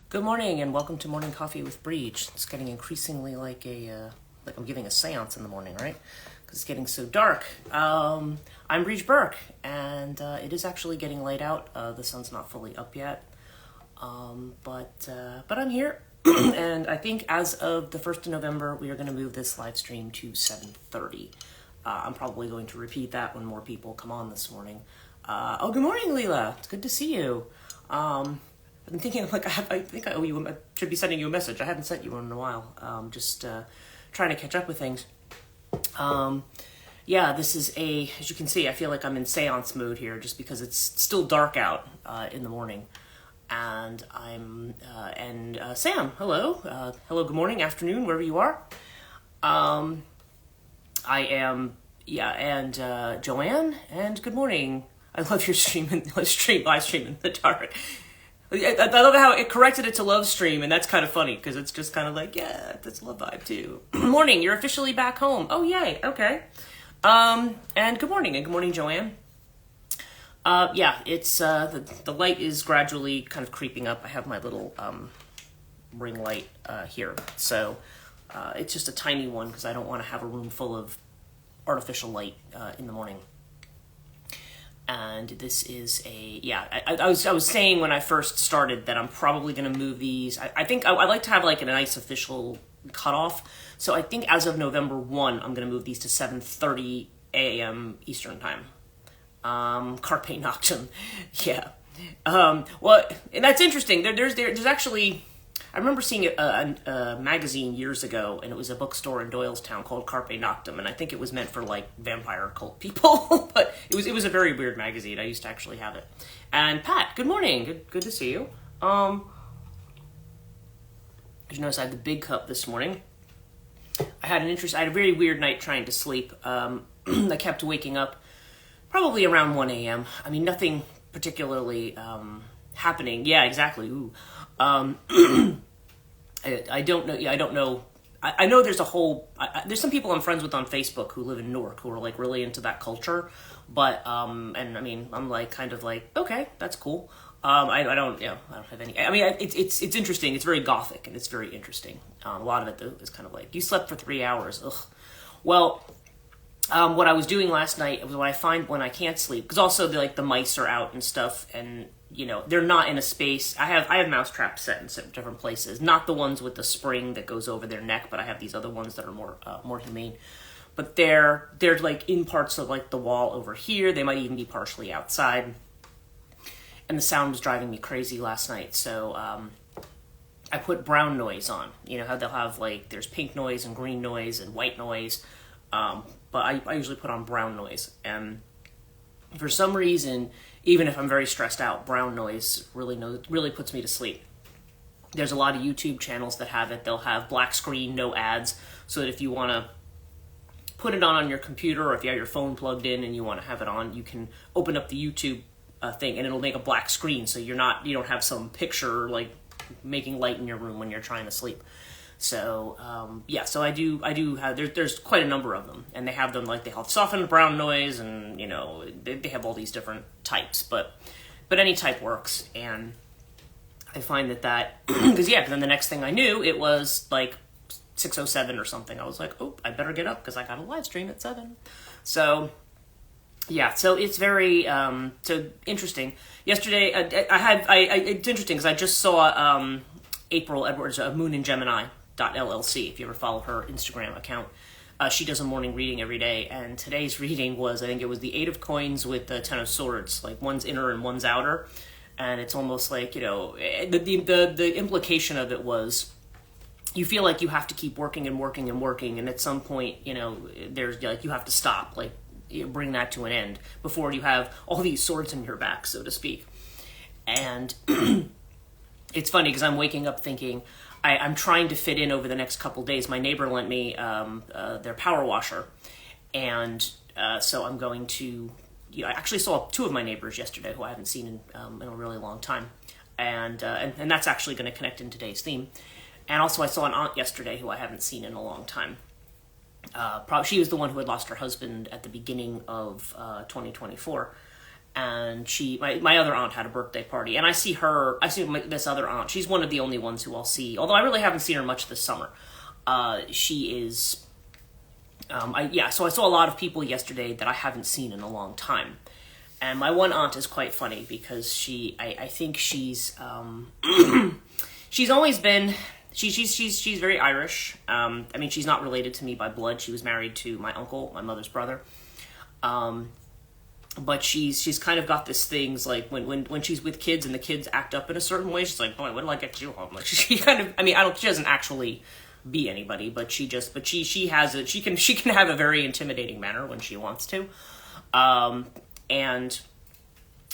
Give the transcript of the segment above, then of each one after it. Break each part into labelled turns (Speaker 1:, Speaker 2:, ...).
Speaker 1: Good morning and welcome to Morning Coffee with Brigid. It's getting increasingly like I'm giving a seance in the morning, right? Because it's getting so dark. I'm Brigid Burke, and it is actually getting light out. The sun's not fully up yet, but I'm here. And I think as of the 1st of November, we are going to move this live stream to 7:30. I'm probably going to repeat that when more people come on this morning. Good morning, Leela. It's good to see you. I've been thinking, I think I owe you. I should be sending you a message. I haven't sent you one in a while. Just trying to catch up with things. This is as you can see, I feel like I'm in seance mode here, just because it's still dark out in the morning, and Sam, hello, good morning, afternoon, wherever you are. I am, and Joanne, and good morning. I love your live stream in the dark. I love how it corrected it to love stream, and that's kind of funny because it's just kind of like, yeah, that's a love vibe too. Morning, you're officially back home. Oh, yay, okay. And good morning, Joanne. It's the light is gradually kind of creeping up. I have my little ring light here, so it's just a tiny one because I don't want to have a room full of artificial light in the morning. And this is I was saying when I first started that I'm probably going to move these. I think I like to have like a nice official cutoff. So I think as of November 1, I'm going to move these to 7:30 a.m. Eastern time. Carpe Noctem. Yeah. Well, and that's interesting. There's actually, I remember seeing a magazine years ago, and it was a bookstore in Doylestown called Carpe Noctem, and I think it was meant for like vampire cult people, but it was a very weird magazine. I used to actually have it. And Pat, good morning. Good to see you. Did you notice I had the big cup this morning? I had a very weird night trying to sleep. I kept waking up probably around 1 a.m. I mean, nothing particularly happening. Yeah, exactly. Ooh. I don't know. Yeah, I don't know. I know there's there's some people I'm friends with on Facebook who live in Newark who are like really into that culture, but and I mean, I'm like kind of like, okay, that's cool. I don't have any. I mean, it's interesting. It's very gothic and it's very interesting. A lot of it though is kind of like, you slept for 3 hours. Ugh. Well, what I was doing last night was what I find when I can't sleep, because also the mice are out and stuff, and they're not in a space. I have mouse traps set in different places, not the ones with the spring that goes over their neck, but I have these other ones that are more humane. But they're like in parts of like the wall over here. They might even be partially outside. And the sound was driving me crazy last night, so I put brown noise on. You know how they'll have like, there's pink noise and green noise and white noise, but I usually put on brown noise. And for some reason, even if I'm very stressed out, brown noise really puts me to sleep. There's a lot of YouTube channels that have it. They'll have black screen, no ads, so that if you want to put it on your computer, or if you have your phone plugged in and you want to have it on, you can open up the YouTube thing and it'll make a black screen, so you don't have some picture like making light in your room when you're trying to sleep. So so I do have, there's quite a number of them, and they have them like, they have softened brown noise, and they have all these different types, but any type works. And I find that because then the next thing I knew, it was like 6:07 or something. I was like, oh, I better get up because I got a live stream at 7. So so it's very so interesting. Yesterday it's interesting because I just saw April Edwards of Moon in Gemini .llc, if you ever follow her Instagram account. She does a morning reading every day, and today's reading was, I think it was the 8 of Coins with the 10 of Swords, like one's inner and one's outer, and it's almost like, the implication of it was, you feel like you have to keep working and working and working, and at some point, there's like, you have to stop, like bring that to an end before you have all these swords in your back, so to speak. And it's funny because I'm waking up thinking, I'm trying to fit in over the next couple days. My neighbor lent me their power washer, and so I'm going to. I actually saw 2 of my neighbors yesterday who I haven't seen in a really long time, and that's actually going to connect in today's theme. And also, I saw an aunt yesterday who I haven't seen in a long time. She was the one who had lost her husband at the beginning of 2024, and my other aunt had a birthday party, and I see this other aunt. She's one of the only ones who I'll see, although I really haven't seen her much this summer. She is, so I saw a lot of people yesterday that I haven't seen in a long time. And my one aunt is quite funny because I think she's, she's always been, she's very Irish. I mean, she's not related to me by blood. She was married to my uncle, my mother's brother. But she's kind of got this things like when she's with kids and the kids act up in a certain way, she's like, boy, when did I get you home? Like she kind of, I mean, she doesn't actually be anybody, but she can have a very intimidating manner when she wants to. And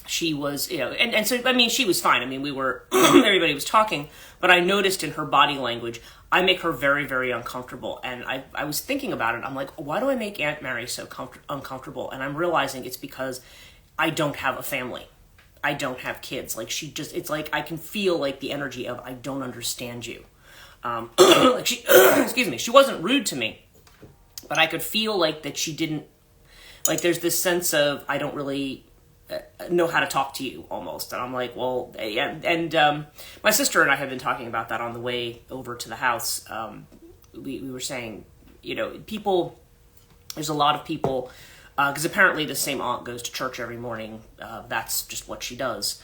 Speaker 1: she was, and so, I mean, she was fine. I mean, everybody was talking, but I noticed in her body language, I make her very, very uncomfortable. And I was thinking about it. I'm like, why do I make Aunt Mary so uncomfortable? And I'm realizing it's because I don't have a family. I don't have kids. Like it's like, I can feel like the energy of, I don't understand you. Like excuse me, she wasn't rude to me, but I could feel like that she didn't, like there's this sense of, I don't really know how to talk to you almost. And I'm like, well, yeah. And my sister and I have been talking about that on the way over to the house. We were saying, people, there's a lot of people, because apparently the same aunt goes to church every morning. That's just what she does.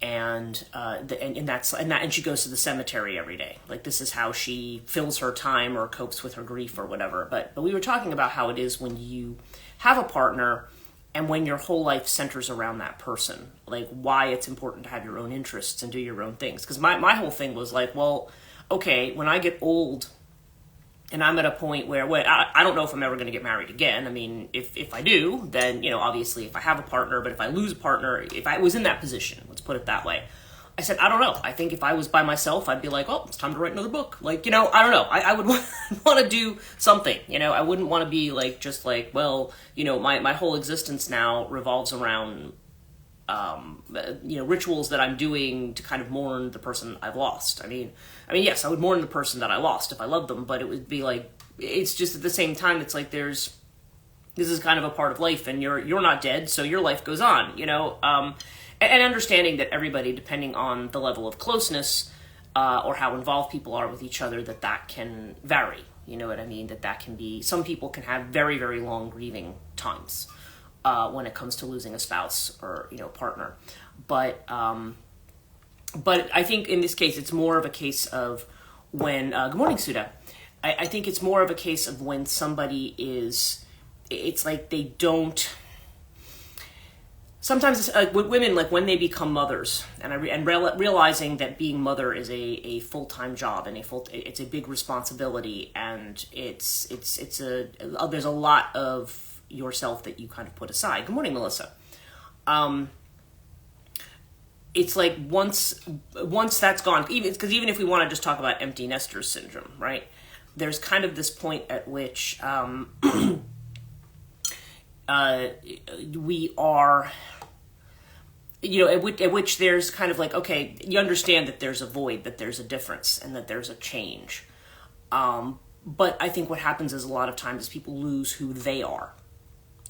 Speaker 1: And she goes to the cemetery every day. Like this is how she fills her time or copes with her grief or whatever. But we were talking about how it is when you have a partner and when your whole life centers around that person, like why it's important to have your own interests and do your own things. Because my whole thing was like, well, okay, when I get old and I'm at a point where I don't know if I'm ever going to get married again. I mean, if I do, then, obviously if I have a partner, but if I lose a partner, if I was in that position, let's put it that way. I said, I don't know. I think if I was by myself, I'd be like, oh, it's time to write another book. Like, I don't know. I would want to do something, I wouldn't want to be like, just like, well, my whole existence now revolves around, rituals that I'm doing to kind of mourn the person I've lost. I mean, yes, I would mourn the person that I lost if I loved them, but it would be like, it's just at the same time, it's like this is kind of a part of life and you're not dead, so your life goes on, and understanding that everybody, depending on the level of closeness, or how involved people are with each other, that can vary. You know what I mean? That can be, some people can have very, very long grieving times, when it comes to losing a spouse or, partner. But I think in this case, it's more of a case of when, good morning, Suda. I think it's more of a case of when somebody it's like they don't, sometimes it's, with women, like when they become mothers, and realizing that being mother is a full-time job and it's a big responsibility, and there's a lot of yourself that you kind of put aside. Good morning, Melissa. It's like once that's gone, because even if we want to just talk about empty nester syndrome, right? There's kind of this point at which we are, at which there's kind of like, okay, you understand that there's a void, that there's a difference, and that there's a change. But I think what happens is a lot of times is people lose who they are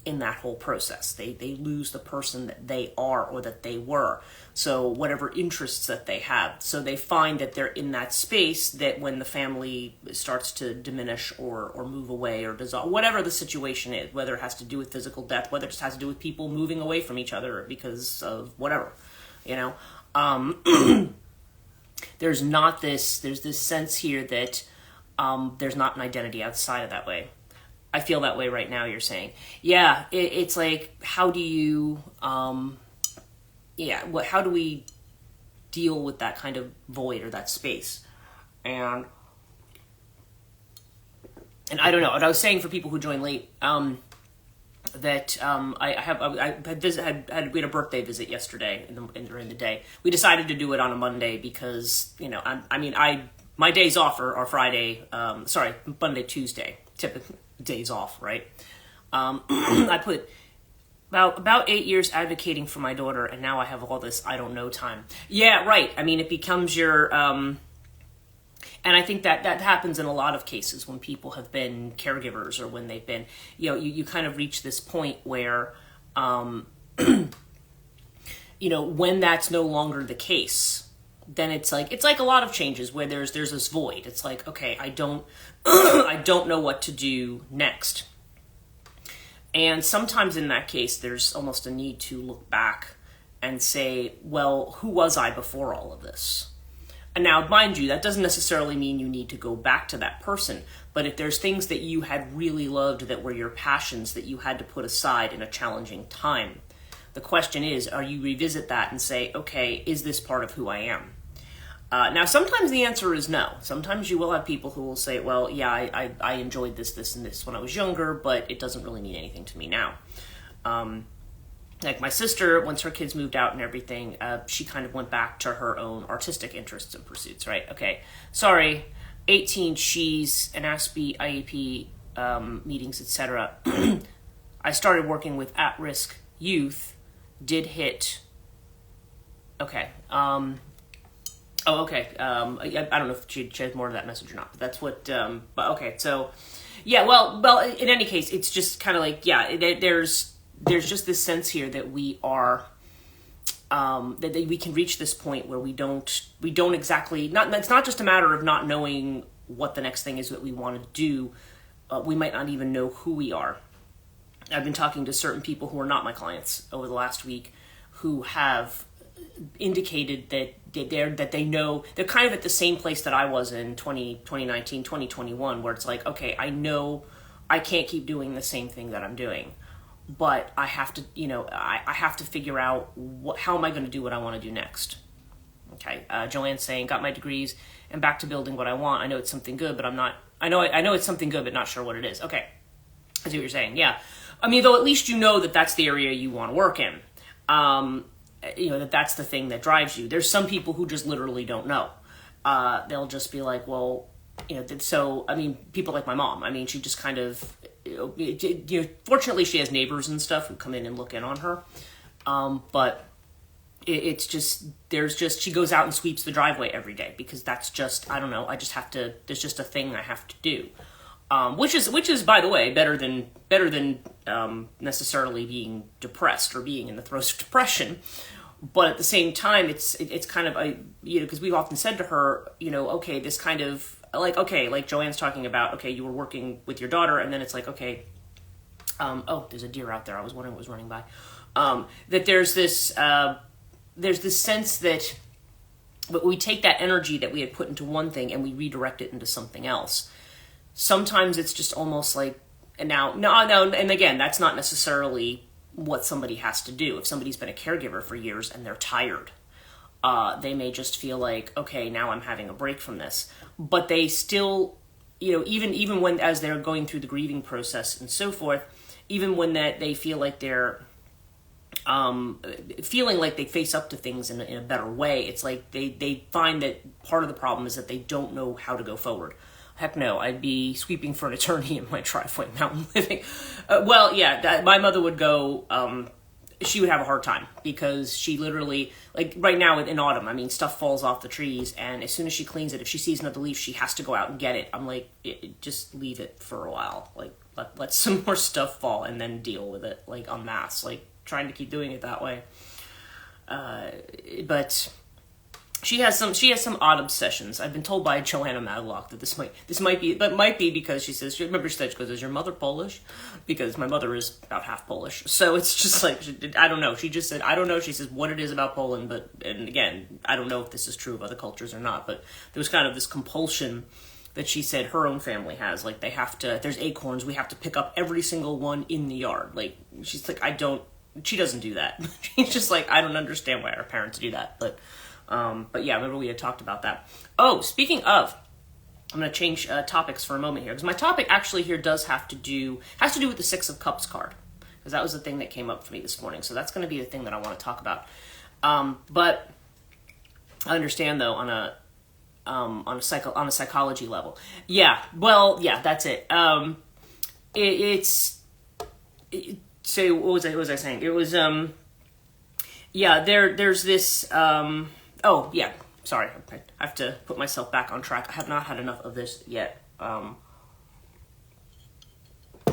Speaker 1: in that whole process. They lose the person that they are or that they were. So whatever interests that they have. So they find that they're in that space that when the family starts to diminish or move away or dissolve, whatever the situation is, whether it has to do with physical death, whether it just has to do with people moving away from each other because of whatever, there's this sense here that there's not an identity outside of that way. I feel that way right now, you're saying. Yeah, it's like, how do you, how do we deal with that kind of void or that space? And I don't know. And I was saying for people who join late, that we had a birthday visit yesterday during the day. We decided to do it on a Monday because, my days off are Friday, Monday, Tuesday, typically. Days off, right? I put about 8 years advocating for my daughter, and now I have all this I don't know time. Yeah, right. It becomes your, and I think that happens in a lot of cases when people have been caregivers or when they've been, you kind of reach this point where, when that's no longer the case, then it's like a lot of changes where there's this void. It's like, okay, I don't I don't know what to do next. And sometimes in that case, there's almost a need to look back and say, well, who was I before all of this? And now, mind you, that doesn't necessarily mean you need to go back to that person. But if there's things that you had really loved that were your passions that you had to put aside in a challenging time, the question is, are you revisit that and say, okay, is this part of who I am? Now, sometimes the answer is no. Sometimes you will have people who will say, well, yeah, I enjoyed this, and this when I was younger, but it doesn't really mean anything to me now. Like my sister, once her kids moved out and everything, she kind of went back to her own artistic interests and pursuits, right? Okay, sorry, 18, she's an ASPE, IEP, meetings, etc. I started working with at-risk youth, did hit, okay, okay. I don't know if she shared more of that message or not, but that's what. But okay, so yeah. Well. In any case, it's just kind of like there's just this sense here that we are that we can reach this point where we don't exactly not. It's not just a matter of not knowing what the next thing is that we want to do. We might not even know who we are. I've been talking to certain people who are not my clients over the last week who have indicated that they know they're kind of at the same place that I was in 2019, 2021, where it's like, okay, I know I can't keep doing the same thing that I'm doing, but I have to, I have to figure out how am I going to do what I want to do next. Okay. Joanne's saying, got my degrees and back to building what I want. I know it's something good, but I know it's something good, but not sure what it is. Okay. I see what you're saying. Yeah. I mean, though, at least you know that that's the area you want to work in. That's the thing that drives you. There's some people who just literally don't know. They'll just be like, well, so, I mean, people like my mom, I mean, she just kind of, fortunately she has neighbors and stuff who come in and look in on her. But it's just, she goes out and sweeps the driveway every day because that's just, I don't know, I just have to, there's just a thing I have to do. Which is, by the way, better than necessarily being depressed or being in the throes of depression. But at the same time, it's kind of because we've often said to her, okay, this kind of like Joanne's talking about, okay, you were working with your daughter, and then it's like, okay, there's a deer out there. I was wondering what was running by. That there's this sense that we take that energy that we had put into one thing and we redirect it into something else. Sometimes it's just almost like, and again, that's not necessarily what somebody has to do. If somebody's been a caregiver for years and they're tired, they may just feel like, okay, now I'm having a break from this. But they still, even when, as they're going through the grieving process and so forth, even when they feel like they're feeling like they face up to things in a better way, it's like they find that part of the problem is that they don't know how to go forward. Heck no, I'd be sweeping for an eternity in my driveway, mountain living. My mother would go, she would have a hard time because she literally, like right now in autumn, I mean, stuff falls off the trees, and as soon as she cleans it, if she sees another leaf, she has to go out and get it. I'm like, just leave it for a while. Like, let some more stuff fall and then deal with it, like en masse, like trying to keep doing it that way. But She has some odd obsessions. I've been told by Joanna Madlock that this might be because she says, she goes, is your mother Polish? Because my mother is about half Polish. So it's just like, I don't know. She just said, I don't know. She says what it is about Poland, and again, I don't know if this is true of other cultures or not, but there was kind of this compulsion that she said her own family has. Like they have to, if there's acorns, we have to pick up every single one in the yard. Like, she's like, she doesn't do that. She's just like, I don't understand why our parents do that. But yeah, remember we had talked about that. Oh, speaking of, I'm going to change topics for a moment here, because my topic actually here has to do with the Six of Cups card, because that was the thing that came up for me this morning. So that's going to be the thing that I want to talk about. But I understand though on a psychology level. Yeah, well, yeah, that's it. So what was I saying? It was yeah, there's this. Oh, yeah, sorry, I have to put myself back on track. I have not had enough of this yet.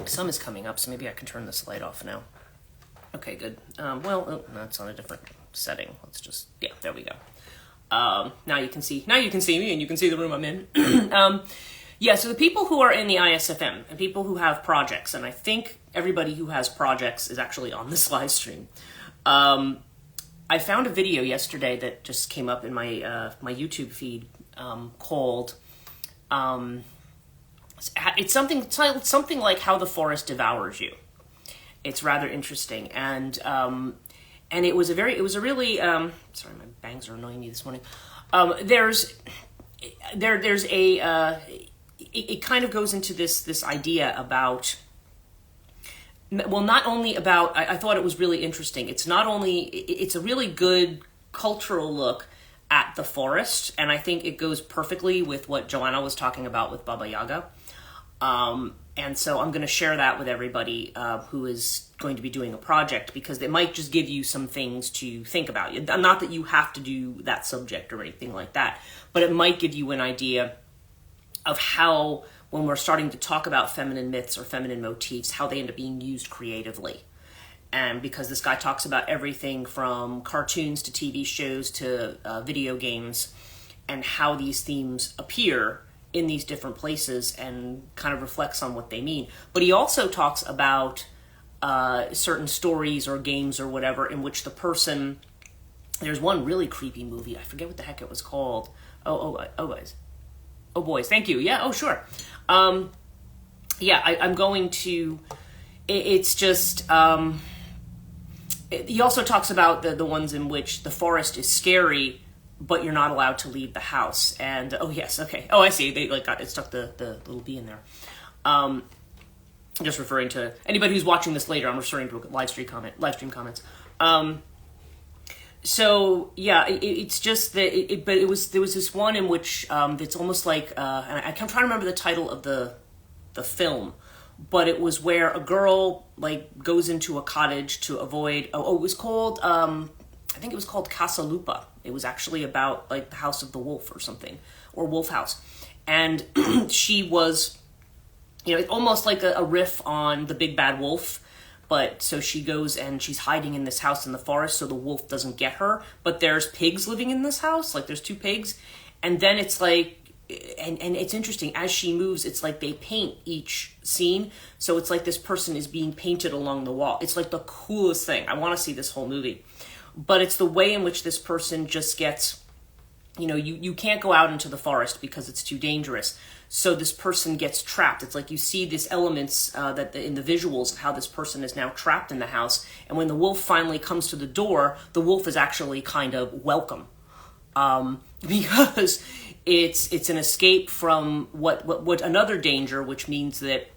Speaker 1: Sun is coming up, so maybe I can turn this light off now. Okay, good. That's on a different setting. Let's just, yeah, there we go. Now you can see me, and you can see the room I'm in. Yeah, so the people who are in the ISFM and people who have projects, and I think everybody who has projects is actually on this live stream. I found a video yesterday that just came up in my my YouTube feed called it's something like How the Forest Devours You. It's rather interesting, and it was a really sorry, my bangs are annoying me this morning. There's a it kind of goes into this idea about, well, not only about, I thought it was really interesting. It's a really good cultural look at the forest, and I think it goes perfectly with what Joanna was talking about with Baba Yaga. And so I'm going to share that with everybody who is going to be doing a project, because it might just give you some things to think about. Not that you have to do that subject or anything like that, but it might give you an idea of how, when we're starting to talk about feminine myths or feminine motifs, how they end up being used creatively. And because this guy talks about everything from cartoons to TV shows to video games, and how these themes appear in these different places and kind of reflects on what they mean. But he also talks about certain stories or games or whatever in which the person, there's one really creepy movie, I forget what the heck it was called. Oh boys, thank you. Yeah, oh sure. Yeah, I'm going to, it's just, he also talks about the ones in which the forest is scary, but you're not allowed to leave the house. And, oh yes, okay. Oh, I see, they it stuck the little bee in there. I'm just referring to, anybody who's watching this later, I'm referring to live stream comments. So yeah, it's just that. But there was this one in which it's almost like, and I'm trying to remember the title of the film, but it was where a girl goes into a cottage to avoid. It was called. I think it was called Casa Lupa. It was actually about the House of the Wolf or something, or Wolf House, and she was, almost like a riff on the Big Bad Wolf. But so she goes and she's hiding in this house in the forest so the wolf doesn't get her. But there's pigs living in this house. There's 2 pigs. And then it's and it's interesting. As she moves, it's like they paint each scene. So it's like this person is being painted along the wall. It's like the coolest thing. I want to see this whole movie. But it's the way in which this person just gets, you can't go out into the forest because it's too dangerous. So this person gets trapped. It's like you see these elements that in the visuals of how this person is now trapped in the house. And when the wolf finally comes to the door, the wolf is actually kind of welcome, because it's an escape from what another danger, which means that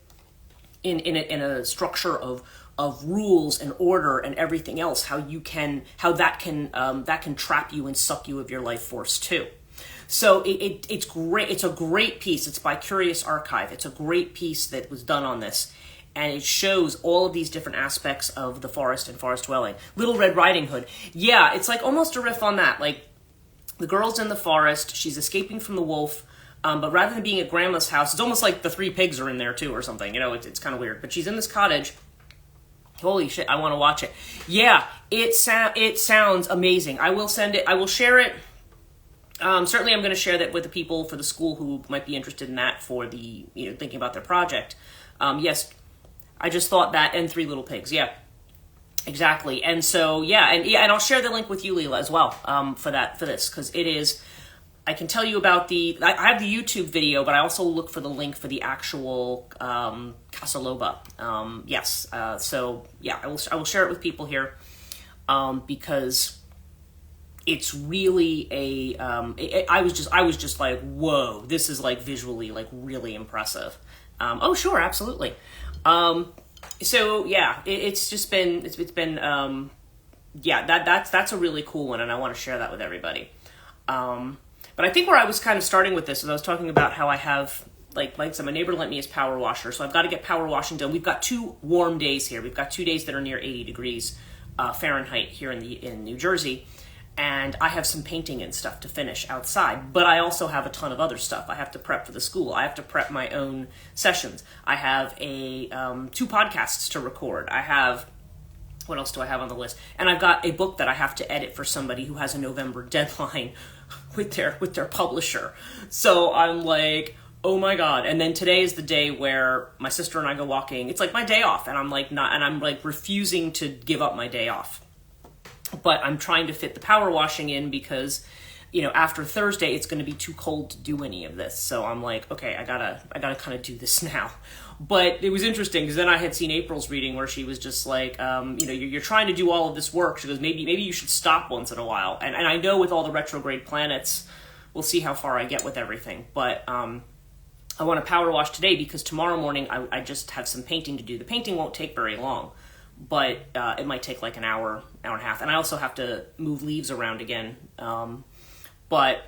Speaker 1: in a structure of rules and order and everything else, how that can trap you and suck you of your life force too. So it's great. It's a great piece. It's by Curious Archive. It's a great piece that was done on this. And it shows all of these different aspects of the forest and forest dwelling. Little Red Riding Hood. Yeah, it's almost a riff on that. The girl's in the forest. She's escaping from the wolf. But rather than being at grandma's house, it's almost like the 3 pigs are in there too or something. It's kind of weird. But she's in this cottage. Holy shit, I want to watch it. Yeah, it sounds amazing. I will send it. I will share it. Certainly I'm going to share that with the people for the school who might be interested in that for the, thinking about their project. Yes, I just thought that, and 3 little pigs. Yeah, exactly. And so, and I'll share the link with you, Leela, as well, for this, because it is, I can tell you about I have the YouTube video, but I also look for the link for the actual Casa Loba. Yes. So yeah, I will share it with people here, because it's really I was just like, whoa, this is visually really impressive. Oh sure, absolutely. So yeah, it's been that's a really cool one, and I want to share that with everybody. But I think where I was kind of starting with this is I was talking about how I have like so my neighbor lent me his power washer, so I've got to get power washing done. We've got 2 warm days here. We've got 2 days that are near 80 degrees Fahrenheit here in New Jersey. And I have some painting and stuff to finish outside, but I also have a ton of other stuff. I have to prep for the school. I have to prep my own sessions. I have 2 podcasts to record. I have What else do I have on the list? And I've got a book that I have to edit for somebody who has a November deadline with their publisher. So I'm like, oh my God. And then today is the day where my sister and I go walking. It's like my day off, and I'm like refusing to give up my day off. But I'm trying to fit the power washing in because, after Thursday it's going to be too cold to do any of this. So I'm like, okay, I gotta kind of do this now. But it was interesting because then I had seen April's reading where she was just like, you're trying to do all of this work. She goes, maybe you should stop once in a while. And I know with all the retrograde planets, we'll see how far I get with everything. But I want to power wash today because tomorrow morning I just have some painting to do. The painting won't take very long, but it might take like an hour and a half. And I also have to move leaves around again. But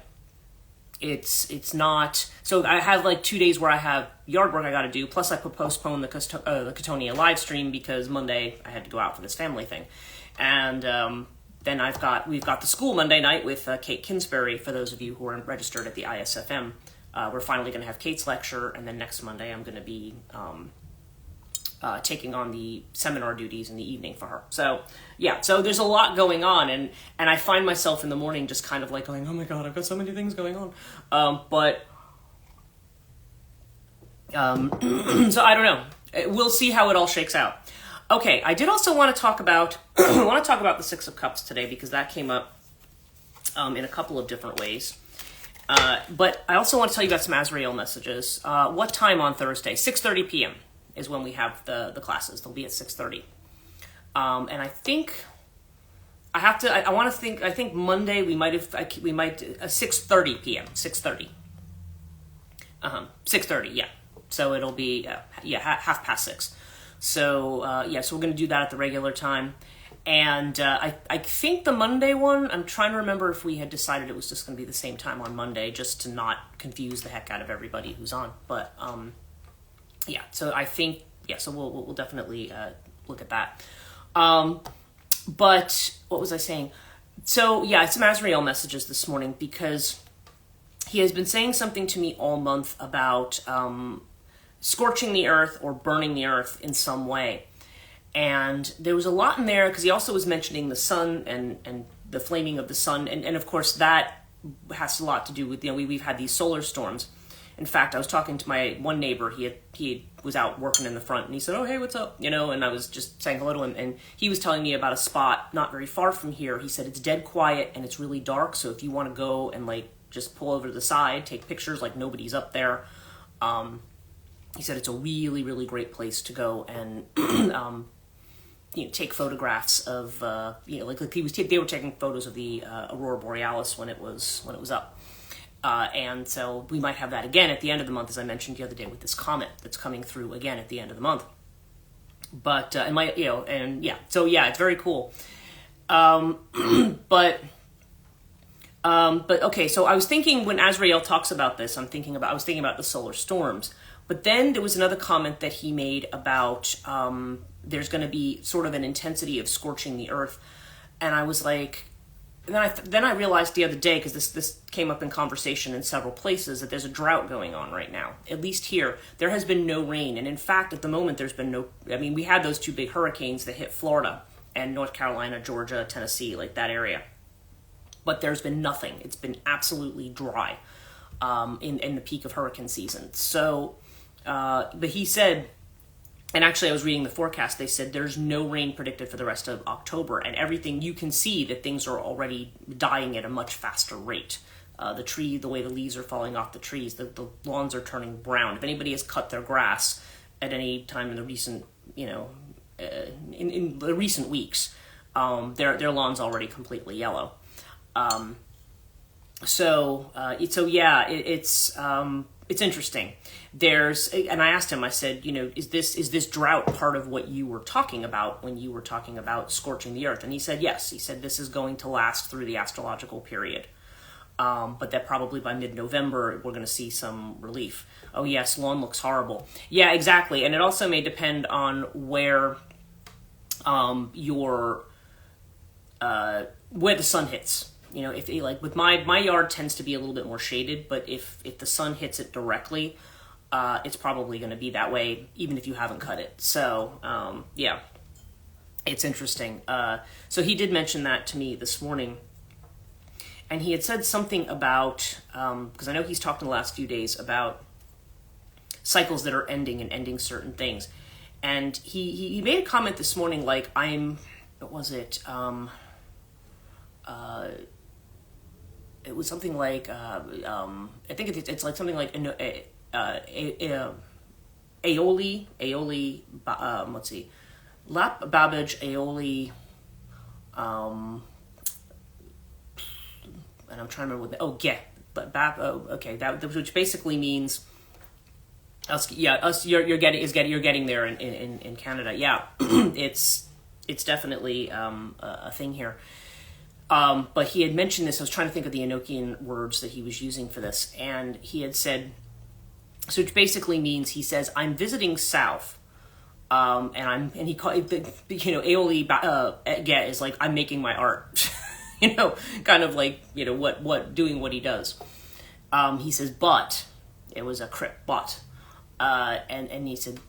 Speaker 1: it's not, so I have like 2 days where I have yard work I got to do, plus I could postpone the Catonia live stream because Monday I had to go out for this family thing. And then we've got the school Monday night with Kate Kinsbury, for those of you who are registered at the ISFM. We're finally going to have Kate's lecture, and then next Monday I'm going to be taking on the seminar duties in the evening for her. So yeah, so there's a lot going on, and I find myself in the morning just kind of like going, oh my God, I've got so many things going on. So I don't know. We'll see how it all shakes out. Okay, I did also want to talk about the Six of Cups today because that came up in a couple of different ways. But I also want to tell you about some Azrael messages. What time on Thursday? 6:30 p.m. is when we have the classes. They'll be at 6:30. And I think I think Monday we might 6:30 p.m. 6:30. 6:30, yeah. So it'll be 6:30. So so we're going to do that at the regular time. And I think the Monday one, I'm trying to remember if we had decided it was just going to be the same time on Monday, just to not confuse the heck out of everybody who's on. But so I think, so we'll definitely look at that. But what was I saying? So it's some Azrael messages this morning because he has been saying something to me all month about scorching the earth or burning the earth in some way. And there was a lot in there because he also was mentioning the sun and the flaming of the sun. And of course, that has a lot to do with, we've had these solar storms. In fact, I was talking to my one neighbor. He was out working in the front, and he said, oh, hey, what's up? And I was just saying hello to him. And he was telling me about a spot not very far from here. He said, it's dead quiet and it's really dark. So if you want to go and just pull over to the side, take pictures like nobody's up there. He said it's a really, really great place to go and take photographs of they were taking photos of the aurora borealis when it was up, and so we might have that again at the end of the month, as I mentioned the other day with this comet that's coming through again at the end of the month. But it's very cool. But okay, so I was thinking when Azrael talks about this, I was thinking about the solar storms. But then there was another comment that he made about there's going to be sort of an intensity of scorching the earth, and I was like, then I realized the other day, because this came up in conversation in several places, that there's a drought going on right now. At least here, there has been no rain, and in fact, at the moment, there's been no. I mean, we had those two big hurricanes that hit Florida and North Carolina, Georgia, Tennessee, like that area, but there's been nothing. It's been absolutely dry in the peak of hurricane season. So. But he said, and actually I was reading the forecast, they said there's no rain predicted for the rest of October, and everything, you can see that things are already dying at a much faster rate. The way the leaves are falling off the trees, the lawns are turning brown. If anybody has cut their grass at any time in the recent, in the recent weeks, their lawn's already completely yellow. It's interesting. And I asked him, I said, is this drought part of what you were talking about when you were talking about scorching the earth? And he said, yes. He said, this is going to last through the astrological period. But that probably by mid-November, we're going to see some relief. Oh yes, lawn looks horrible. Yeah, exactly. And it also may depend on where where the sun hits. If with my yard tends to be a little bit more shaded, but if the sun hits it directly, it's probably going to be that way, even if you haven't cut it. So, It's interesting. So he did mention that to me this morning. And he had said something about, because I know he's talked in the last few days about cycles that are ending and ending certain things. And he made a comment this morning like, what was it? It was something like, I think it's like something like Aeoli, let's see, Lap Babbage Aeoli, and I'm trying to remember okay, that which basically means you're getting there in Canada. Yeah, it's definitely a thing here. But he had mentioned this. I was trying to think of the Enochian words that he was using for this, and he had said, so it basically means, he says, I'm visiting south, and he called Aeoli get is like, I'm making my art, kind of like doing what he does. He says, but it was a crypt, but and he said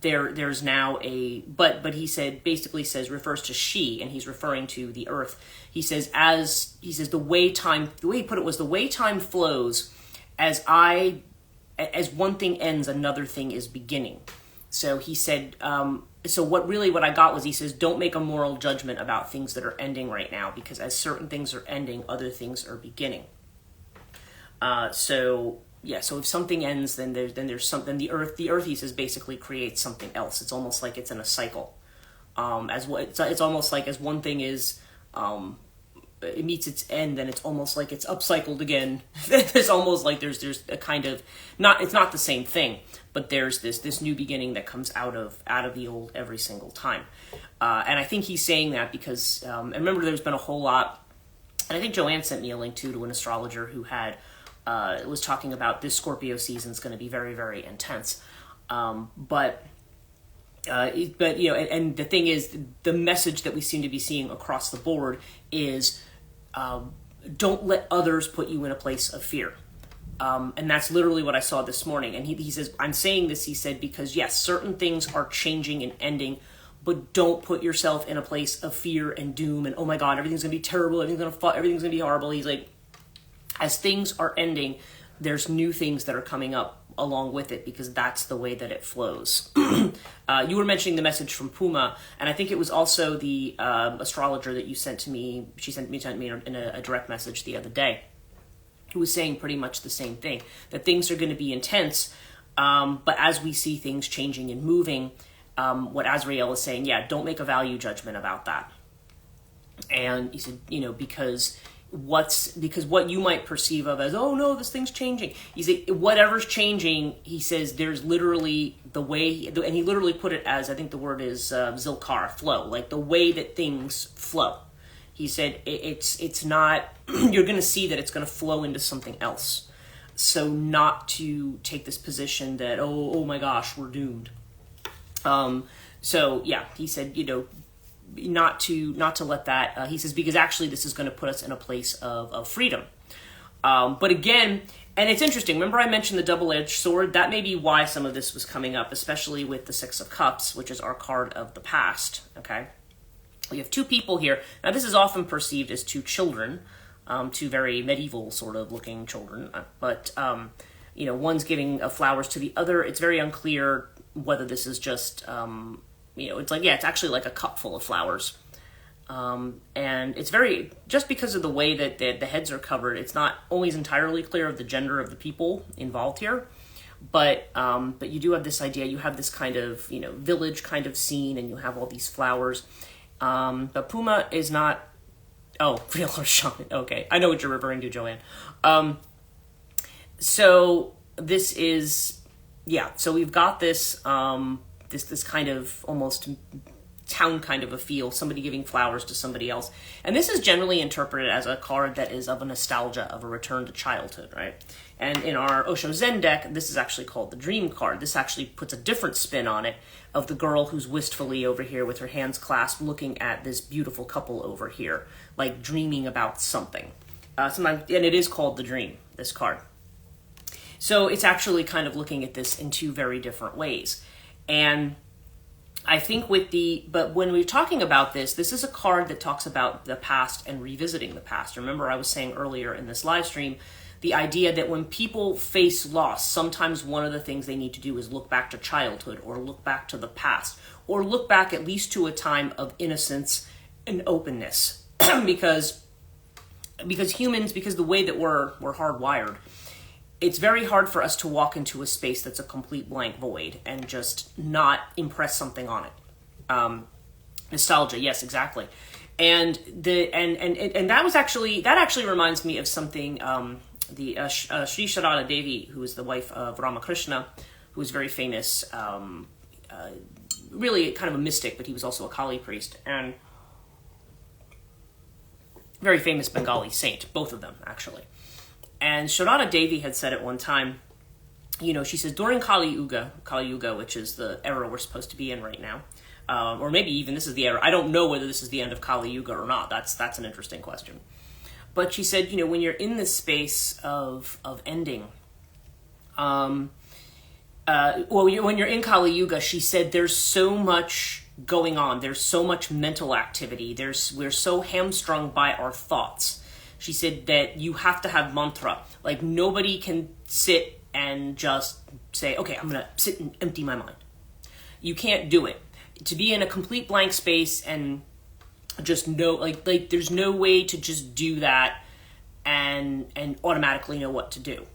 Speaker 1: there's now a but he said, basically says, refers to she, and he's referring to the earth. He says the way he put it was, the way time flows, as one thing ends, another thing is beginning. So he said, so what I got was, he says, don't make a moral judgment about things that are ending right now, because as certain things are ending, other things are beginning. So if something ends, then there's something. The earth, he says, basically creates something else. It's almost like it's in a cycle. It's almost like as one thing is, it meets its end, then it's almost like it's upcycled again. There's almost like there's a kind of, it's not the same thing, but there's this new beginning that comes out of the old every single time. And I think he's saying that because, and remember, there's been a whole lot, and I think Joanne sent me a link to an astrologer who was talking about this Scorpio season is going to be very, very intense. But and the thing is, the message that we seem to be seeing across the board is, don't let others put you in a place of fear. And that's literally what I saw this morning. And he says, I'm saying this, he said, because yes, certain things are changing and ending, but don't put yourself in a place of fear and doom and, oh my God, everything's going to be terrible, everything's going to be horrible. He's like, as things are ending, there's new things that are coming up along with it, because that's the way that it flows. You were mentioning the message from Puma, and I think it was also the astrologer that you sent to me. She sent me in a direct message the other day, who was saying pretty much the same thing, that things are going to be intense, but as we see things changing and moving, what Azrael is saying, don't make a value judgment about that. And he said, because what you might perceive of as, oh no, this thing's changing. He said, whatever's changing, he says, there's literally the way, and he literally put it as, I think the word is zilkar, flow, like the way that things flow. He said, it's not, you're going to see that it's going to flow into something else. So not to take this position that, oh my gosh, we're doomed. He said, not to let that, he says, because actually this is going to put us in a place of freedom. But again, and it's interesting, remember I mentioned the double-edged sword? That may be why some of this was coming up, especially with the Six of Cups, which is our card of the past, okay? We have two people here. Now this is often perceived as two children, two very medieval sort of looking children, but one's giving flowers to the other. It's very unclear whether this is just, it's like, it's actually like a cup full of flowers. And it's very, just because of the way that the heads are covered, it's not always entirely clear of the gender of the people involved here. But you do have this idea, you have this kind of, village kind of scene, and you have all these flowers. But Puma is not, real or shaman. Okay, I know what you're referring to, Joanne. So this is, so we've got this, this kind of almost town kind of a feel, somebody giving flowers to somebody else. And this is generally interpreted as a card that is of a nostalgia, of a return to childhood, right? And in our Osho Zen deck, this is actually called the Dream card. This actually puts a different spin on it, of the girl who's wistfully over here with her hands clasped, looking at this beautiful couple over here, like dreaming about something. And it is called the Dream, this card. So it's actually kind of looking at this in two very different ways. And I think but when we're talking about this is a card that talks about the past and revisiting the past. Remember, I was saying earlier in this live stream, the idea that when people face loss, sometimes one of the things they need to do is look back to childhood, or look back to the past, or look back at least to a time of innocence and openness. because humans, because the way that we're hardwired, it's very hard for us to walk into a space that's a complete blank void and just not impress something on it. Nostalgia, yes, exactly. And that actually reminds me of something. Sri Sharada Devi, who is the wife of Ramakrishna, who was very famous, really kind of a mystic, but he was also a Kali priest, and very famous Bengali saint, both of them actually. And Sharada Devi had said at one time, she says, during Kali Yuga, which is the era we're supposed to be in right now, or maybe even this is the era. I don't know whether this is the end of Kali Yuga or not. That's an interesting question. But she said, when you're in this space of ending, when you're in Kali Yuga, she said, there's so much going on. There's so much mental activity. We're so hamstrung by our thoughts. She said that you have to have mantra. Like, nobody can sit and just say, okay, I'm going to sit and empty my mind. You can't do it. To be in a complete blank space and just know, like there's no way to just do that and automatically know what to do.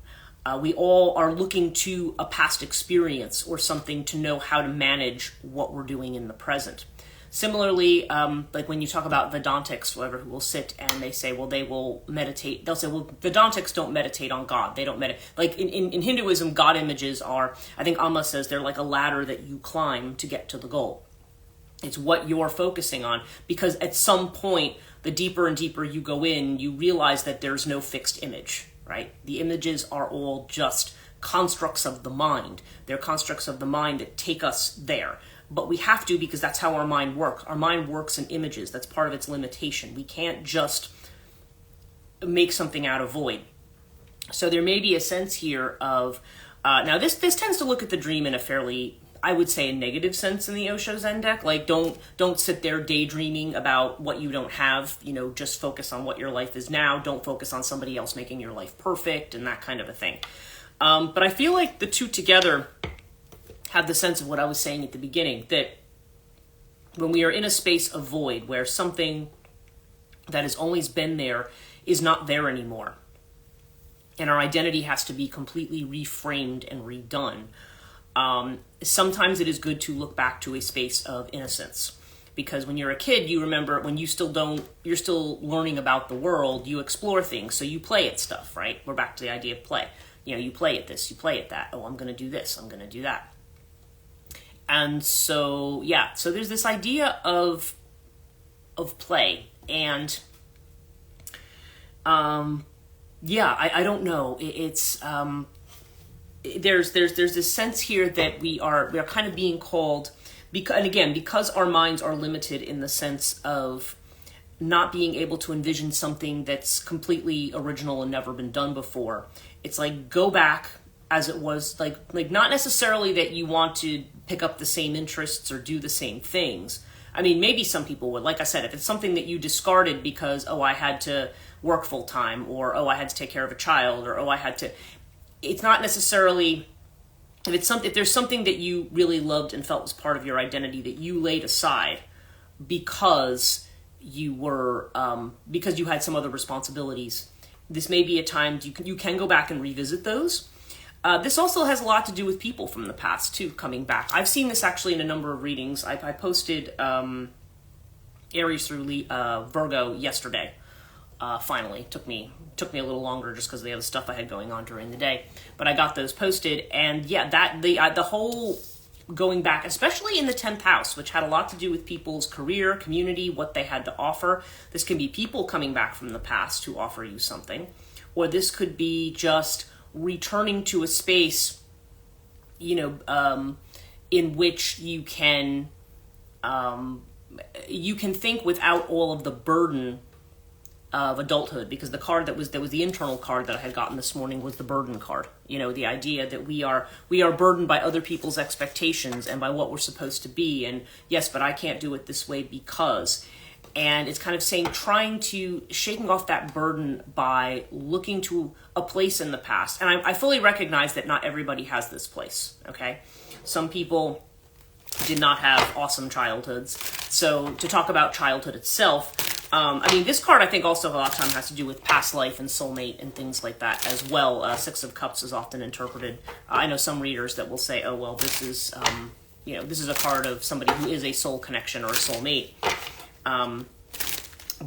Speaker 1: We all are looking to a past experience or something to know how to manage what we're doing in the present. Similarly, like when you talk about Vedantics, whoever who will sit and they say, well, they will meditate. They'll say, well, Vedantics don't meditate on God. They don't meditate. Like in Hinduism, God images are, I think Amma says, they're like a ladder that you climb to get to the goal. It's what you're focusing on, because at some point, the deeper and deeper you go in, you realize that there's no fixed image, right? The images are all just constructs of the mind. They're constructs of the mind that take us there. But we have to, because that's how our mind works. Our mind works in images. That's part of its limitation. We can't just make something out of void. So there may be a sense here of, now this tends to look at the dream in a fairly, I would say, a negative sense in the Osho Zen deck. Like, don't sit there daydreaming about what you don't have. Just focus on what your life is now. Don't focus on somebody else making your life perfect and that kind of a thing. But I feel like the two together have the sense of what I was saying at the beginning, that when we are in a space of void where something that has always been there is not there anymore, and our identity has to be completely reframed and redone, sometimes it is good to look back to a space of innocence. Because when you're a kid, you remember when you're still learning about the world, you explore things, so you play at stuff, right? We're back to the idea of play. You play at this, you play at that. Oh, I'm going to do this, I'm going to do that. And so, so there's this idea of play, and I don't know. It's there's this sense here that we are kind of being called, because our minds are limited in the sense of not being able to envision something that's completely original and never been done before. It's like, go back as it was, like not necessarily that you want to pick up the same interests or do the same things. I mean, maybe some people would. Like I said, if it's something that you discarded because, I had to work full time, or, I had to take care of a child, or, I had to... It's not necessarily... If there's something that you really loved and felt was part of your identity that you laid aside because you were... because you had some other responsibilities, this may be a time you can go back and revisit those. This also has a lot to do with people from the past, too, coming back. I've seen this actually in a number of readings. I posted Aries through Virgo yesterday, finally. Took me a little longer just because of the other stuff I had going on during the day. But I got those posted, and the whole going back, especially in the 10th house, which had a lot to do with people's career, community, what they had to offer. This can be people coming back from the past who offer you something. Or this could be just returning to a space, in which you can think without all of the burden of adulthood, because the card that was the internal card that I had gotten this morning was the burden card. You know, the idea that we are burdened by other people's expectations and by what we're supposed to be, and yes, but I can't do it this way because. And it's kind of saying, shaking off that burden by looking to a place in the past. And I fully recognize that not everybody has this place, okay? Some people did not have awesome childhoods. So to talk about childhood itself, I mean, this card I think also a lot of time has to do with past life and soulmate and things like that as well. Six of Cups is often interpreted. I know some readers that will say, oh, well, this is, this is a card of somebody who is a soul connection or a soulmate.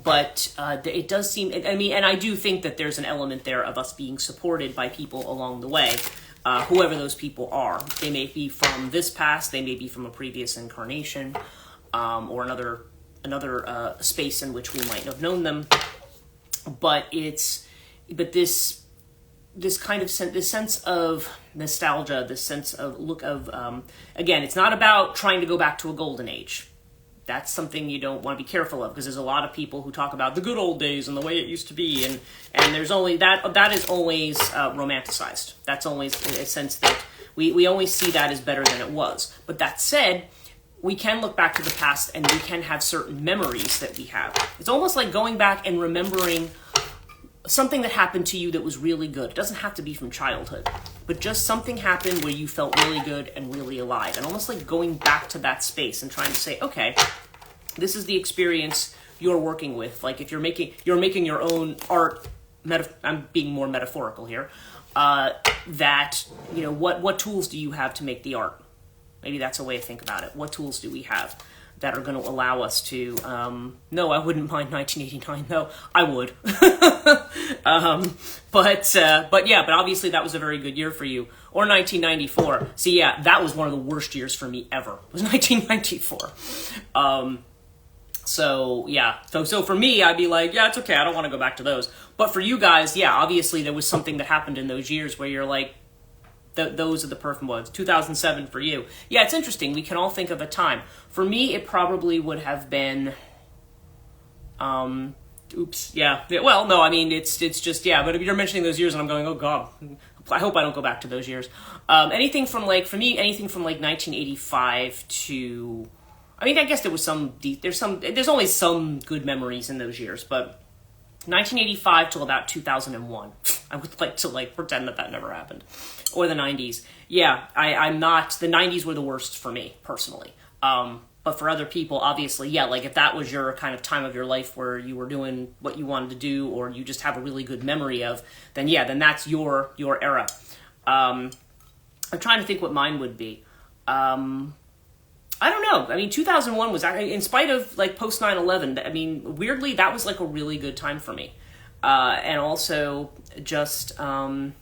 Speaker 1: But it does seem, I mean, and I do think that there's an element there of us being supported by people along the way, whoever those people are. They may be from this past, they may be from a previous incarnation, or another space in which we might have known them. But this kind of this sense of nostalgia, this sense of again, it's not about trying to go back to a golden age. That's something you don't want to be careful of, because there's a lot of people who talk about the good old days and the way it used to be, and there's only that is always romanticized. That's always a sense that we always see that as better than it was. But that said, we can look back to the past and we can have certain memories that we have. It's almost like going back and remembering something that happened to you that was really good. It doesn't have to be from childhood, but just something happened where you felt really good and really alive, and almost like going back to that space and trying to say, okay, this is the experience you're working with. Like if you're making your own art, I'm being more metaphorical here, that, what tools do you have to make the art? Maybe that's a way to think about it. What tools do we have that are going to allow us to, no, I wouldn't mind 1989, though. I would. But obviously that was a very good year for you. Or 1994. See, yeah, that was one of the worst years for me ever. It was 1994. So for me, I'd be like, yeah, it's okay, I don't want to go back to those. But for you guys, yeah, obviously there was something that happened in those years where you're like, those are the perfect ones. 2007 for you. Yeah, it's interesting. We can all think of a time. For me, it probably would have been, yeah. Well, no, I mean, it's just, yeah, but if you're mentioning those years and I'm going, oh God, I hope I don't go back to those years. Anything from 1985 to, I mean, I guess there was there's only some good memories in those years, but 1985 till about 2001. I would like to pretend that never happened. Or the 90s. Yeah, I'm not, the 90s were the worst for me, personally. But for other people, obviously, yeah, like if that was your kind of time of your life where you were doing what you wanted to do, or you just have a really good memory of, then yeah, then that's your era. I'm trying to think what mine would be. I don't know. I mean, 2001 was, in spite of post 9/11, I mean, weirdly, that was a really good time for me. And also just, I'm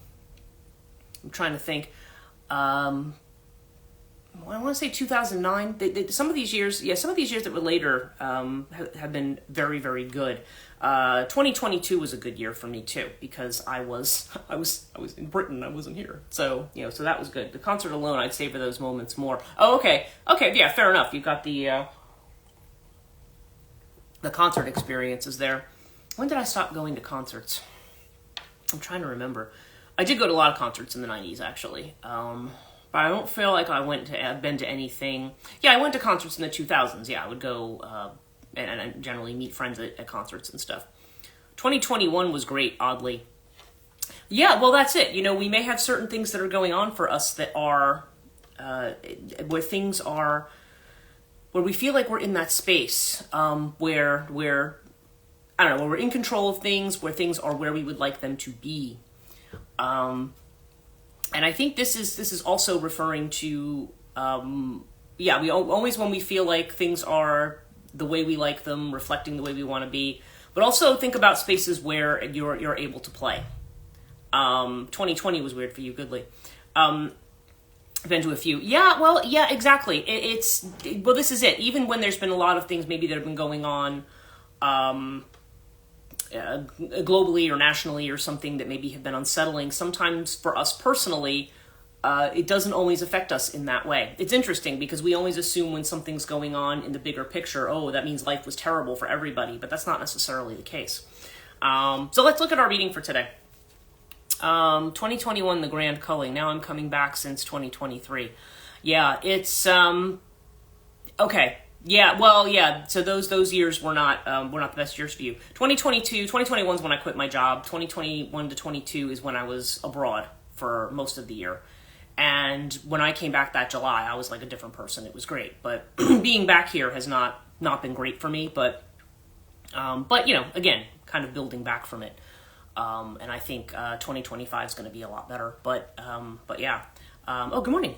Speaker 1: trying to think, I want to say 2009. Some of these years that were later have been very, very good. 2022 was a good year for me too, because I was in Britain. I wasn't here, so so that was good. The concert alone, I'd savor those moments more. Oh, okay, yeah, fair enough. You've got the concert experiences there. When did I stop going to concerts? I'm trying to remember. I did go to a lot of concerts in the 90s, actually. But I don't feel like I've been to anything. Yeah, I went to concerts in the 2000s. Yeah, I would go and generally meet friends at concerts and stuff. 2021 was great, oddly. Yeah, well, that's it. We may have certain things that are going on for us that are, where things are, where we feel like we're in that space, where we're, I don't know, where we're in control of things, where things are where we would like them to be. And I think this is also referring to, we always, when we feel like things are the way we like them, reflecting the way we want to be, but also think about spaces where you're able to play. 2020 was weird for you, Goodly. I've been to a few. Yeah, well, yeah, exactly. Well, this is it. Even when there's been a lot of things maybe that have been going on, globally or nationally or something that maybe have been unsettling, sometimes for us personally, it doesn't always affect us in that way. It's interesting because we always assume when something's going on in the bigger picture, oh, that means life was terrible for everybody, but that's not necessarily the case. So let's look at our reading for today. 2021, the Grand Culling. Now I'm coming back since 2023. Yeah, it's okay. Yeah, well, yeah. So those years were not the best years for you. 2021 is when I quit my job. 2021 to 22 is when I was abroad for most of the year. And when I came back that July, I was like a different person. It was great, but being back here has not been great for me. But you know, again, kind of building back from it. And I think 2025 is going to be a lot better. But yeah. Oh, good morning.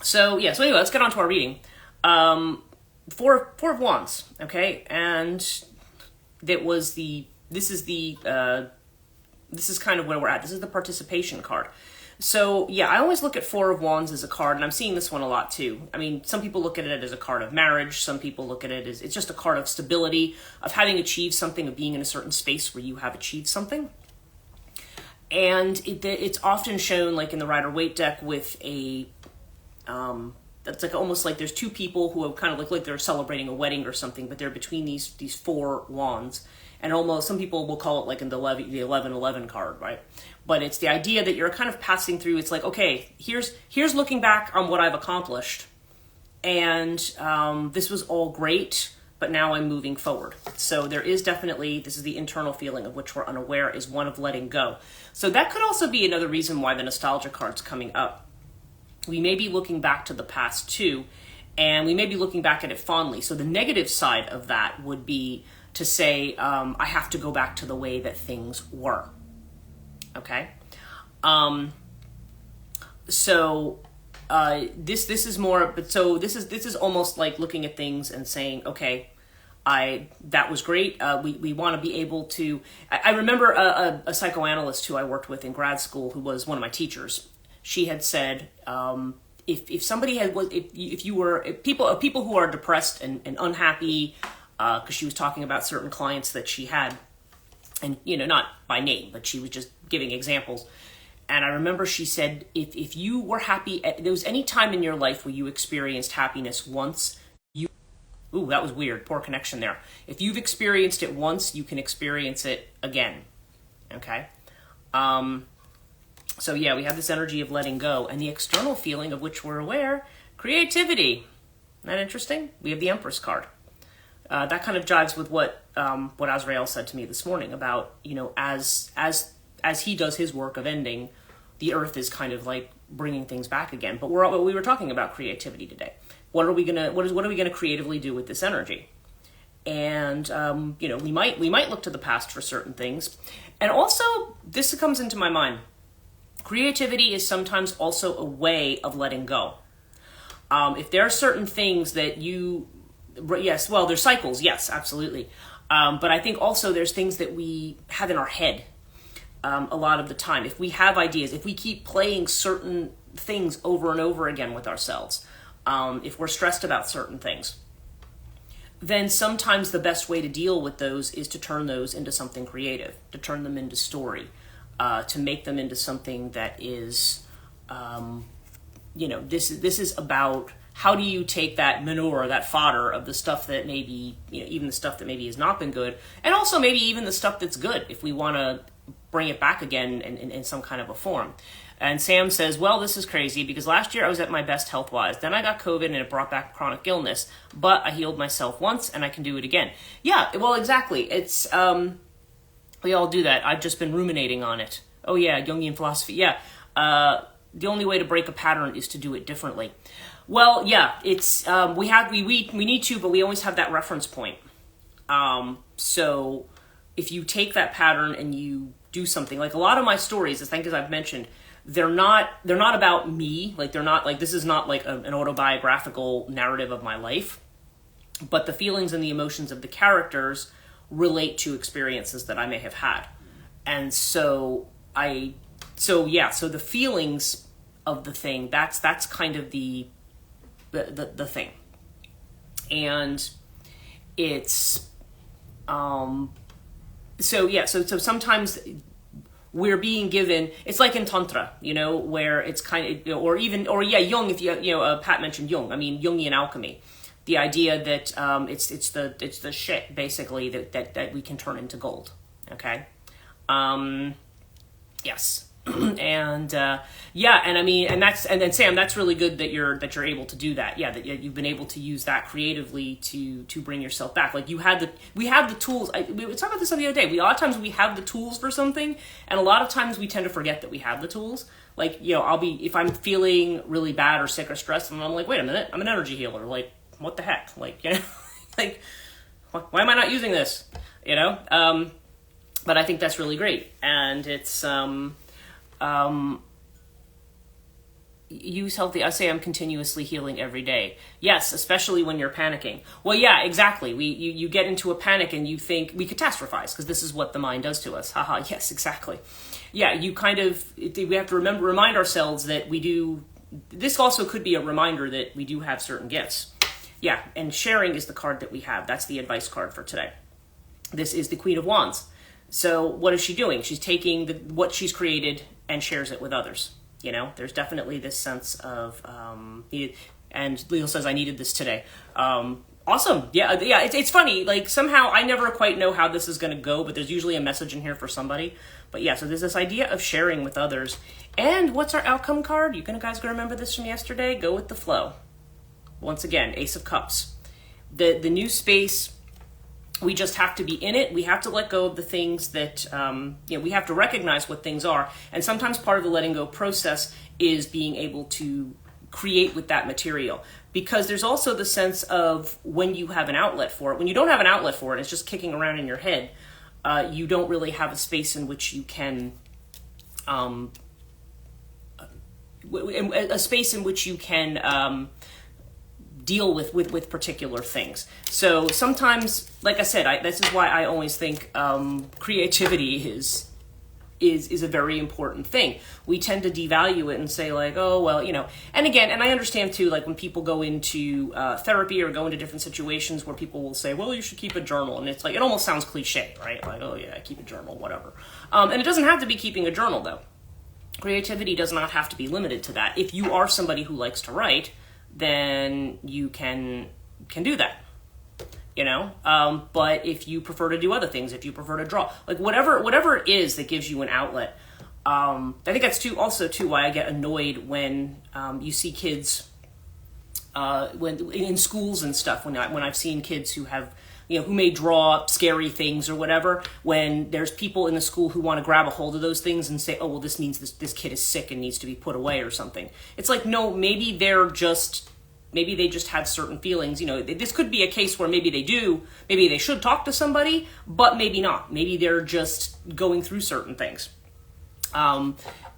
Speaker 1: So anyway, let's get on to our reading. Four of Wands, okay, and this is kind of where we're at. This is the participation card. So yeah, I always look at Four of Wands as a card, and I'm seeing this one a lot too. I mean, some people look at it as a card of marriage. Some people look at it as it's just a card of stability, of having achieved something, of being in a certain space where you have achieved something. And it's often shown like in the Rider-Waite deck with a that's like almost like there's two people who have kind of like they're celebrating a wedding or something, but they're between these four wands. And almost some people will call it like in the 11-11 card, right? But it's the idea that you're kind of passing through. It's like, okay, here's looking back on what I've accomplished, and this was all great, but now I'm moving forward. So there is definitely, this is the internal feeling of which we're unaware, is one of letting go. So that could also be another reason why the nostalgia card's coming up. We may be looking back to the past too, and we may be looking back at it fondly. So the negative side of that would be to say, I have to go back to the way that things were. Okay? This is more, but so this is almost like looking at things and saying, okay, that was great. We want to be able to, I remember a psychoanalyst who I worked with in grad school, who was one of my teachers. She had said, if somebody had, if people who are depressed and unhappy, because she was talking about certain clients that she had, and not by name, but she was just giving examples. And I remember she said, if you were happy, there was any time in your life where you experienced happiness once, ooh, that was weird, poor connection there. If you've experienced it once, you can experience it again. Okay? So yeah, we have this energy of letting go, and the external feeling of which we're aware, creativity. Isn't that interesting? We have the Empress card. That kind of jives with what Azrael said to me this morning about, as he does his work of ending, the earth is kind of like bringing things back again. But we were talking about creativity today. What are we gonna creatively do with this energy? And we might look to the past for certain things, and also this comes into my mind. Creativity is sometimes also a way of letting go. If there are certain things that yes, well, there's cycles, yes, absolutely. But I think also there's things that we have in our head a lot of the time. If we have ideas, if we keep playing certain things over and over again with ourselves, if we're stressed about certain things, then sometimes the best way to deal with those is to turn those into something creative, to turn them into story, to make them into something that is, this is about how do you take that manure, that fodder of the stuff that maybe, even the stuff that maybe has not been good, and also maybe even the stuff that's good, if we want to bring it back again in some kind of a form. And Sam says, well, this is crazy because last year I was at my best health-wise. Then I got COVID and it brought back chronic illness, but I healed myself once and I can do it again. Yeah, well, exactly. It's, we all do that. I've just been ruminating on it. Oh yeah, Jungian philosophy. Yeah. The only way to break a pattern is to do it differently. Well, yeah, it's, we need to, but we always have that reference point. So if you take that pattern and you do something, like a lot of my stories, I think as I've mentioned, they're not about me. Like they're not like, this is not like an autobiographical narrative of my life, but the feelings and the emotions of the characters relate to experiences that I may have had. And so the feelings of the thing, that's kind of the thing. And it's, so sometimes we're being given, it's like in Tantra, where it's kind of, Jung, if Pat mentioned Jung, I mean, Jungian alchemy. The idea that it's the shit basically that we can turn into gold. Okay. Yes. And and I mean, and then Sam, that's really good that you're able to do that. Yeah, that you've been able to use that creatively to bring yourself back. Like we have the tools. We were talking about this the other day. A lot of times we have the tools for something, and a lot of times we tend to forget that we have the tools. Like, if I'm feeling really bad or sick or stressed, and I'm like, wait a minute, I'm an energy healer. Like, what the heck? Like, like, why am I not using this? But I think that's really great, and it's use healthy. I say I'm continuously healing every day. Yes, especially when you're panicking. Well, yeah, exactly. You get into a panic and you think we catastrophize because this is what the mind does to us. Haha. Yes, exactly. Yeah, we have to remind ourselves that we do. This also could be a reminder that we do have certain gifts. Yeah, and sharing is the card that we have. That's the advice card for today. This is the Queen of Wands. So what is she doing? She's taking what she's created and shares it with others. There's definitely this sense of, and Leo says, I needed this today. Awesome. Yeah. It's funny. Like somehow I never quite know how this is going to go, but there's usually a message in here for somebody. But yeah, so there's this idea of sharing with others. And what's our outcome card? You guys gonna remember this from yesterday? Go with the flow. Once again, Ace of Cups. The new space, we just have to be in it. We have to let go of the things that, we have to recognize what things are. And sometimes part of the letting go process is being able to create with that material. Because there's also the sense of when you have an outlet for it. When you don't have an outlet for it, it's just kicking around in your head. You don't really have a space in which you can, deal with particular things. So sometimes, like I said, this is why I always think creativity is a very important thing. We tend to devalue it and say like, oh, well, and again, and I understand too, like when people go into therapy or go into different situations where people will say, well, you should keep a journal. And it's like, it almost sounds cliche, right? Like, oh yeah, keep a journal, whatever. And it doesn't have to be keeping a journal though. Creativity does not have to be limited to that. If you are somebody who likes to write, then you can do that. But if you prefer to do other things, if you prefer to draw, like whatever it is that gives you an outlet, I think that's also why I get annoyed when you see kids when in schools and stuff, when I've seen kids who have, who may draw scary things or whatever, when there's people in the school who want to grab a hold of those things and say, oh, well, this means this kid is sick and needs to be put away or something. It's like, no, maybe they just have certain feelings. This could be a case where maybe they should talk to somebody, but maybe not. Maybe they're just going through certain things. And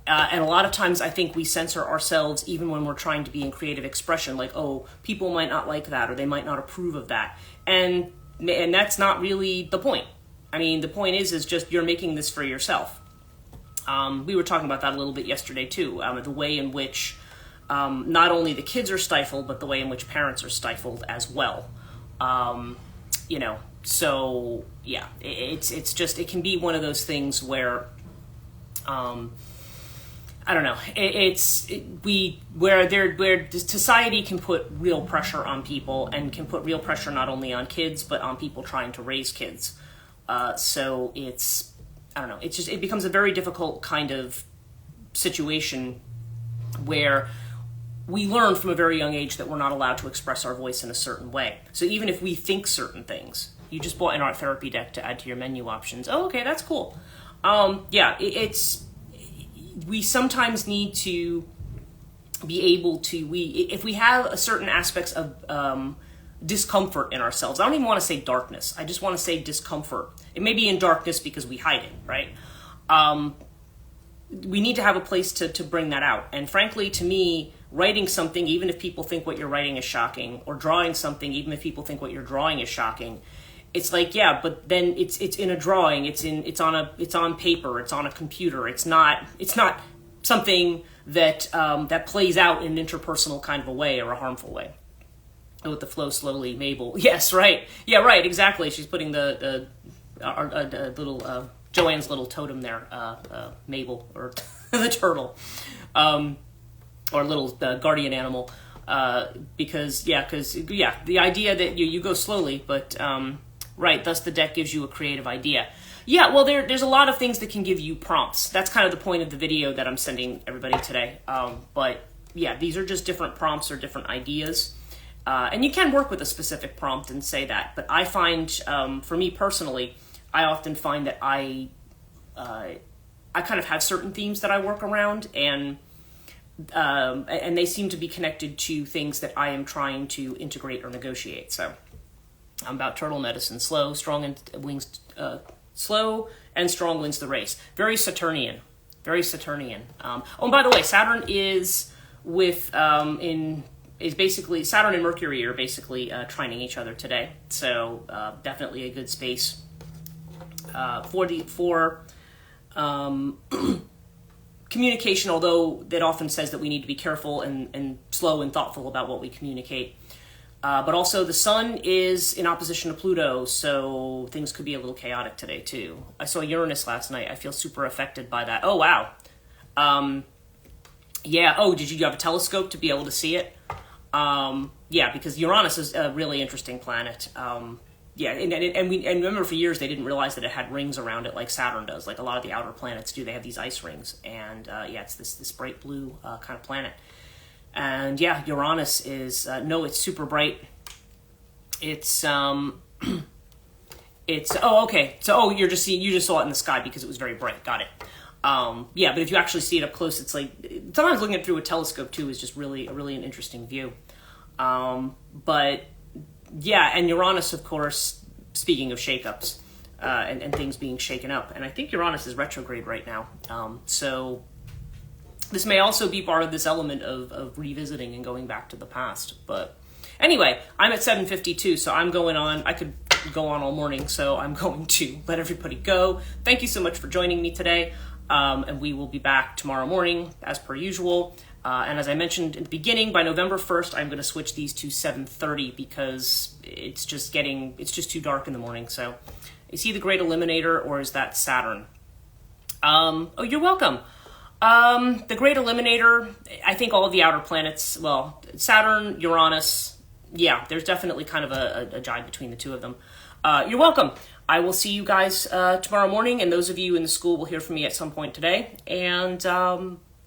Speaker 1: a lot of times I think we censor ourselves even when we're trying to be in creative expression, like, oh, people might not like that or they might not approve of that. And that's not really the point. I mean, the point is just you're making this for yourself. We were talking about that a little bit yesterday too, the way in which not only the kids are stifled, but the way in which parents are stifled as well. So yeah, it's just, it can be one of those things where, I don't know. Where society can put real pressure on people and can put real pressure not only on kids but on people trying to raise kids. So it's, I don't know. It's just, it becomes a very difficult kind of situation where we learn from a very young age that we're not allowed to express our voice in a certain way. So even if we think certain things, you just bought an art therapy deck to add to your menu options. Oh, okay, that's cool. We sometimes need to be able to, if we have a certain aspects of discomfort in ourselves, I don't even want to say darkness, I just want to say discomfort. It may be in darkness because we hide it, right? We need to have a place to bring that out. And frankly, to me, writing something, even if people think what you're writing is shocking, or drawing something, even if people think what you're drawing is shocking, it's like, yeah, but then it's in a drawing, it's on paper, it's on a computer, it's not something that that plays out in an interpersonal kind of a way or a harmful way. With the flow slowly, Mabel. Yes, right. Yeah, right. Exactly. She's putting the little Joanne's little totem there, Mabel, or the turtle, or little guardian animal. because the idea that you go slowly, but right, thus the deck gives you a creative idea. Yeah, well, there's a lot of things that can give you prompts. That's kind of the point of the video that I'm sending everybody today. But yeah, these are just different prompts or different ideas. And you can work with a specific prompt and say that. But I find, for me personally, I often find that I kind of have certain themes that I work around, and they seem to be connected to things that I am trying to integrate or negotiate. So I'm about turtle medicine, slow, strong, and wings. Slow and strong wins the race. Very Saturnian. Very Saturnian. Oh, and by the way, Saturn is with basically Saturn and Mercury are basically trining each other today. So definitely a good space for communication. Although that often says that we need to be careful and slow and thoughtful about what we communicate. But also the sun is in opposition to Pluto, so things could be a little chaotic today too. I saw Uranus last night. I feel super affected by that. Oh, wow. Yeah, oh, did you have a telescope to be able to see it? Yeah, because Uranus is a really interesting planet. Yeah, and remember for years they didn't realize that it had rings around it like Saturn does, like a lot of the outer planets do. They have these ice rings, and yeah, it's this bright blue kind of planet. And yeah, Uranus is it's super bright. It's it's okay. So you just saw it in the sky because it was very bright. Got it. Yeah, but if you actually see it up close, it's like sometimes looking at it through a telescope too is just really an interesting view. But yeah, and Uranus, of course, speaking of shakeups and things being shaken up, and I think Uranus is retrograde right now. So this may also be part of this element of revisiting and going back to the past. But anyway, I'm at 7:52, so I'm going on. I could go on all morning, so I'm going to let everybody go. Thank you so much for joining me today, and we will be back tomorrow morning as per usual. And as I mentioned in the beginning, by November 1st, I'm going to switch these to 7:30 because it's just too dark in the morning. So is he the Great Eliminator or is that Saturn? Oh, you're welcome. The Great Eliminator, I think all of the outer planets, well, Saturn, Uranus, yeah, there's definitely kind of a jibe between the two of them. You're welcome. I will see you guys tomorrow morning, and those of you in the school will hear from me at some point today, and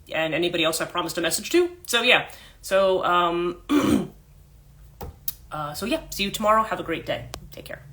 Speaker 1: anybody else I promised a message to. So yeah, so yeah, see you tomorrow. Have a great day. Take care.